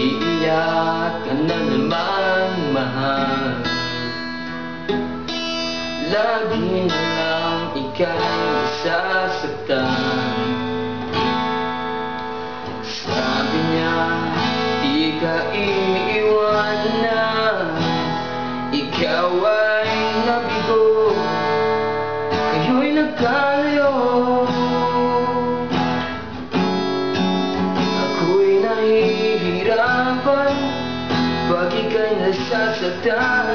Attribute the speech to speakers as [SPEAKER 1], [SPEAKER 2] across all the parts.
[SPEAKER 1] Iiyak ka na naman, mahal. Lagi na lang ika'y nasasaktan. Sabi niya, di ka iiwan na. Ikaw ay nabigo, kayo'y nagkalayo. Ako'y nahihirapan pag ika'y nasasaktan.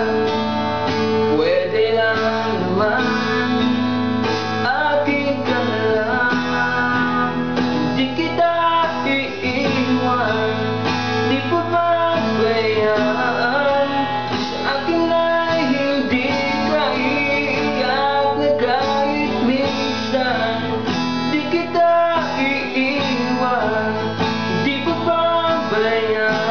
[SPEAKER 1] Pwede lang naman akin ka na lang. Di kita iiwan, di pa pabayaan. Sa akin ay hindi ka iiyak na kahit minsan. Di kita iiwan, di pa pabayaan.